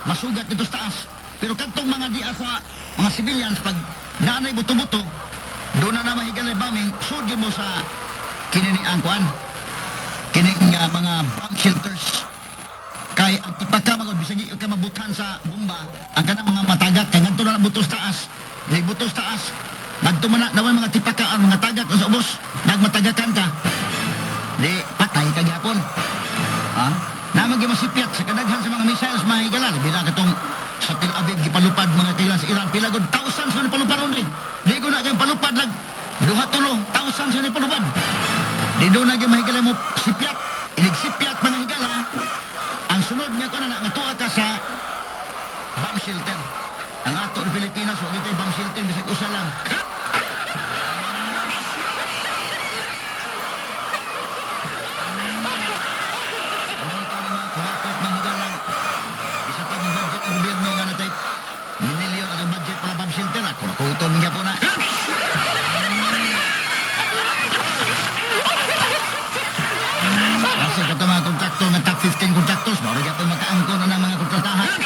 masugat dito sa taas. Pero kantong mga di sa mga civilians, pag nanay buto-buto, doon na naman higalay bombing, sugin mo sa kininiang kuan. Kining mga bomb shelters. Kay ang ipaka mga bisagi ka mabutan sa bomba, ang kanang mga matagak, kay nganto na butos taas. May butos taas. Nagto man na mga tipakaan, mga tagak sa ubos, nagmatagakan ka. Di patay ka gyapon. Ha? Namang masipyat sa kadaghan sa mga missiles mga higalan. Bila katong sa Tel Aviv gipalupad mga kailan sa Iran, pilagod thousands na palupad ron. Di ko na kayong palupad lag duha tulo, thousands na palupad. Di do na kayong mahigalan mo sipyat, inigsipyat mga higala. Ang sunod nga ko na natuwa ka sa bomb shelter. Ang ato ng Pilipinas, huwag ito yung bomb shelter, bisag usa lang. Kuto niya po na. Kasi ito mga kontrakto ng top 15 kontraktos, baru niya po makaangko na ng mga kontratahan.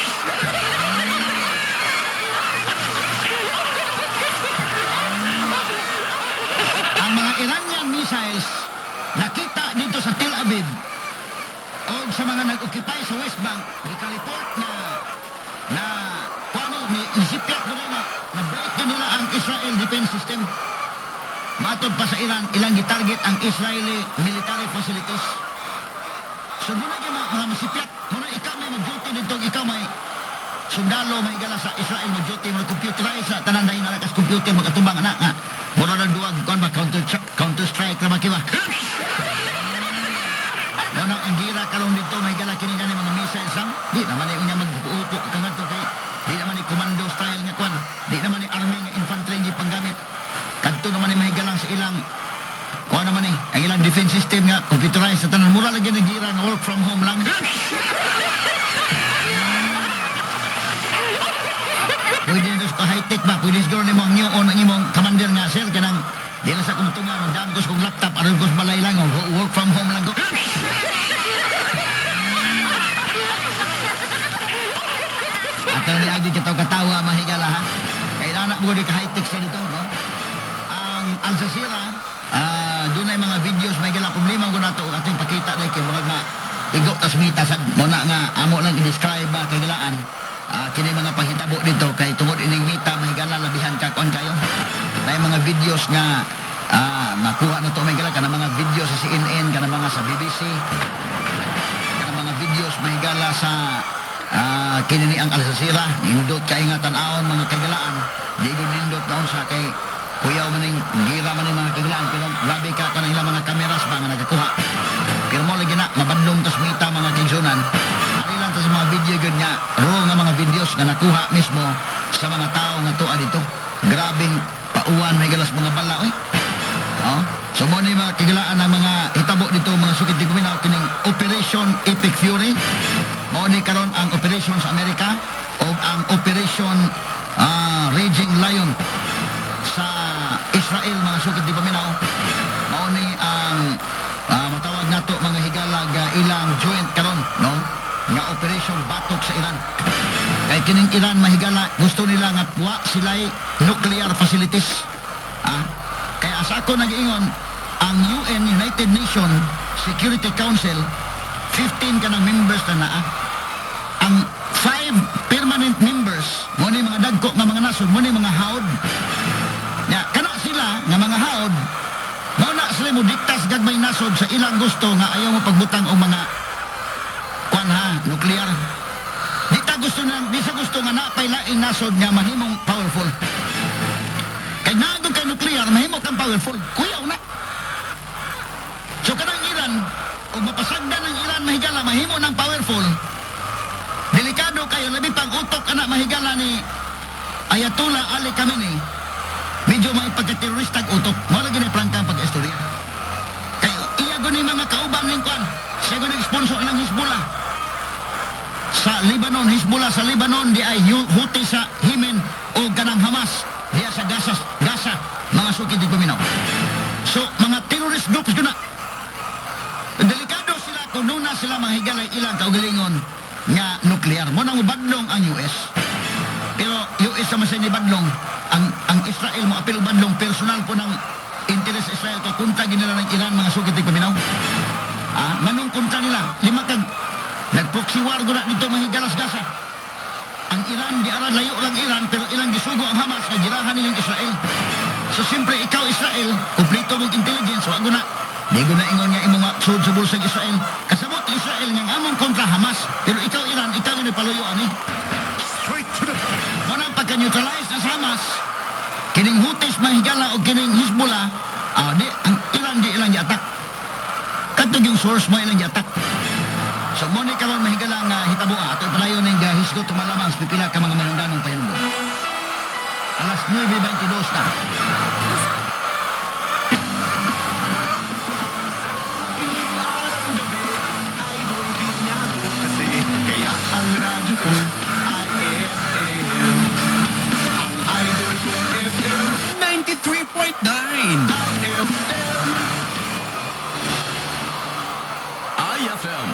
Ang mga Iranian missiles nakita dito sa Tel Aviv o sa mga nag-occupy sa West Bank, ikaliport na paano, may isipyat mo na break nila ang Israel defense system. Matod pa sa Iran, ilang gitarget ang Israeli military facilities. So muna kayo mga masipyat, muna ikaw may mag-duty dito, ikaw may sundalo, may gala sa Israel mag-duty, mga computerize sa tanan na inalakas computer, magkatumbang anak nga. Muna ng duwag, kung ba, counter-strike na makiwa. Muna ang gira karong dito, may gala kiningan ng mga missiles lang. Di naman ay unya mag-uupo, kangan to kay di naman ni commando style nga kwan. Di naman ni army nga infantry nga panggamit. Kadto naman ni mahigalang sa ilang kuha naman ni ang ilang defense system nga computerized sa tanan. Mura lagi nagira nga work from home lang. Pwede nito sa high-tech ba? Pwede siguro ni mong new on ang imong commander nga sir. Kanang di na sa kumutungan. Magdaan ko sa kong laptop. Aron ko sa balay lang. Work from home lang ko. At ang niagi katawa mahigala ha. Kaya anak mo di ka-high-tech sa dito. No? Ang Al Jazeera, doon ay mga videos may gala problema ko na ito ating pakita na kayo mga nga igot as mita sa muna nga amo lang i-describe ba kagalaan. Kini mga pahitabo dito kay tungod ining mita mahigala labihan ka kuan kayo. May mga videos nga makuha na to may gala kana mga videos sa CNN kana mga sa BBC. Kana mga videos mahigala sa kini ni ang Al Jazeera nindot kay nga tan-awon mga kagalaan di gud nindot daon sa kay kuyaw man ning gira man ning mga kagalaan pero grabe ka kanang ilang mga kameras ba nga nagakuha pero mo lagi na mabadlong tas mita mga kigsunan ari lang tas mga video gud nga raw nga mga videos nga nakuha mismo sa mga tao nga tuwa dito grabing pauwan may galas mga bala oy so mo ni mga kagalaan ang mga hitabo dito mga sukid di kuminaw kining Operation Epic Fury. Mao ni karon ang operation sa Amerika o ang Operation Raging Lion sa Israel mga sukid di paminaw. Mao ni ang matawag nato mga higalag ilang joint karon no nga Operation Batok sa Iran. Kay kining Iran mahigala gusto nila nga wa sila'y nuclear facilities. Kaya asa ako nag-ingon ang UN United Nations Security Council 15 ka ng members na ang 5 permanent members mo ni mga dagko nga mga nasod mo ni mga haod ya kana sila nga mga haod mo na sila mo diktas gagmay nasod sa ilang gusto nga ayaw mo pagbutang og mga kwan nuclear di sa gusto nga napay laing nasod nga mahimong powerful kay naagod kay nuclear mahimo kang powerful kuyaw na so kanang Iran o mapasagdan ng Iran mahigala mahimo ng powerful delikado kayo labi pang utok anak mahigala ni Ayatollah Ali Khamenei medyo may pagka-terroristag utok mo lagi ni prangkang pag-istorya kayo iyago ni mga kauban ng kwan siya ko nag-sponsor ng Hezbollah sa Lebanon Hezbollah sa Lebanon di ay Houthi sa Yemen o ganang Hamas diya sa Gaza mga sukid di kuminaw so mga terrorist groups ko na delikado sila kung nuna sila mahigalay ilang kaugalingon nga nuclear. Mo nang badlong ang US. Pero US naman sa badlong, ang Israel mo apil badlong personal po ng interes Israel kay kunta ginila ng Iran mga sugit ng paminaw. Manong kunta nila, lima kag nag-proxy war guna dito mahigalas Gaza. Ang Iran, di arad layo lang Iran, pero ilang gisugo ang Hamas na girahan nilang Israel. So siyempre ikaw Israel, kumplito mong intelligence, wag na. Di ko na ingon nga imong sud sa bulsang Israel. Kasabot Israel nga among kontra Hamas, pero ikaw Iran, ikaw ni paluyo ani. Straight to the Manang pagka-neutralize na sa Hamas, kining Houthis mahigala o kining Hezbollah, ang Iran di ilang i-attack. Katog yung source mo ilang i-attack. So mo ni karon mahigala nga hitabo ato palayo ning hisgo tumalamang sa pipila ka mga manundanong pahinubo. Alas 9:22 na. Kaya ang radyo ko ay 93.9 IFM.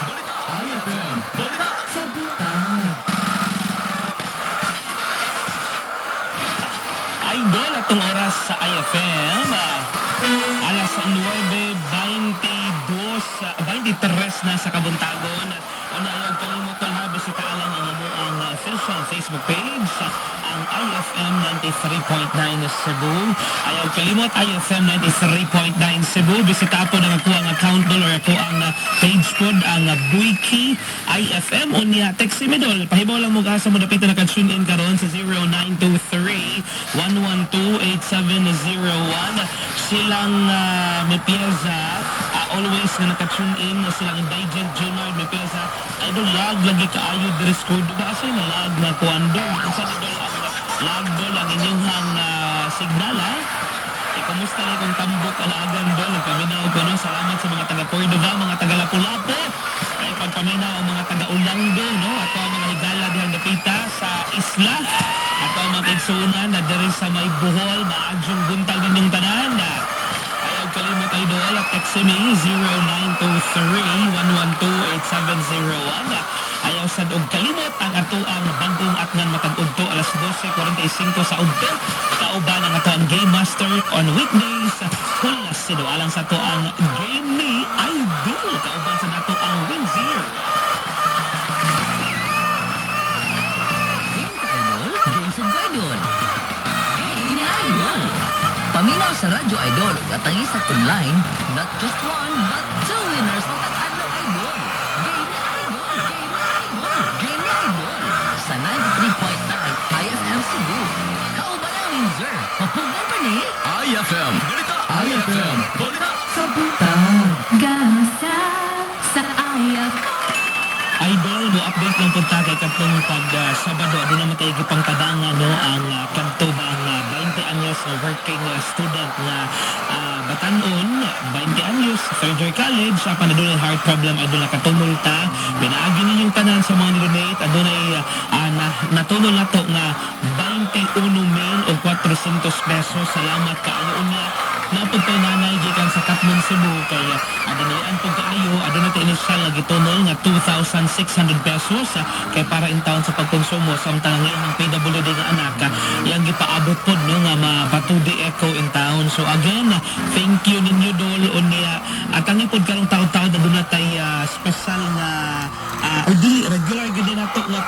Idol, atong oras sa IFM. Alas 9:23 na sa kabuntagon. Ayaw kalimutan ha, bisitaan lang ang official Facebook page, ang IFM 93.9 Cebu. Ayaw kalimot, IFM 93.9 Cebu. Bisita po na ako ang account doon or ako ang page po, ang Buiki IFM. O niya, text si Midol. Pahibaw lang mo ka sa mudapit na naka-tune in karon sa 0923-112-8701. Silang may piyesa, always na naka-tune in, silang Indigent Junard may piyesa. Idol, lag lagi kaayo dress-code. Ba kasi na lag na kuando. Ang sa Idol, lag doon ang inyong signal, ha? Kumusta na kung tambok alagan doon? Nagpaminaw ko, no? Salamat sa mga taga-Cordova, mga taga-Lapu-Lapu. Ay pagpaminaw ang mga taga-Ulangdo, no? At ang mga higala dihang napita sa isla. At ang mga kaigsunan na diri sa may buhol, maadyong buntag ninyong tanan. Ayaw kalimut ay doon at text me 0923-112-8701. Ayaw sad og kalimot ang ato ang bagong atnan matag udto alas 12:45 sa udto. Kauban ang ato ang Game Master on weekdays. Kulas sido alang sa to ang Game ni Idol. Kauban sa nato ang Windsor. Game ka, Idol? Game sa Idol. Game ni Idol. Paminaw sa Radyo Idol at ang isa online, not just one, but two winners ng Tag-Adlaw Idol. Game ni Idol. Game ni Idol. Sa 93.9 IFM Cebu. Kauban ang Windsor. Papugan pa ni IFM. IFM. sa butang. Gasa sa ayak. Idol, mo update lang punta kay katong pag Sabado, di naman tayo ipangkadangan no, ang kanto ba ang 20 anyos na working student na Batanon, 20 anyos, third year college, panadunay heart problem, idol nakatumulta, pinaagi ninyong tanan sa mga nilunate, adunay natulong na to nga 21,400 pesos, salamat kaayo unya. Napod kay nanay gikan sa Katmon Cebu kay adanayan pud kaayo aduna ta initial nga gitunol nga 2,600 pesos kay para in town sa pagkonsumo samtang ang iyang PWD nga anak yang gipaabot pod no nga mapatudi eco in town. So again, thank you ninyo dol unya at ang ipod karong taud-taud aduna tay special nga or dili regular gid nato nga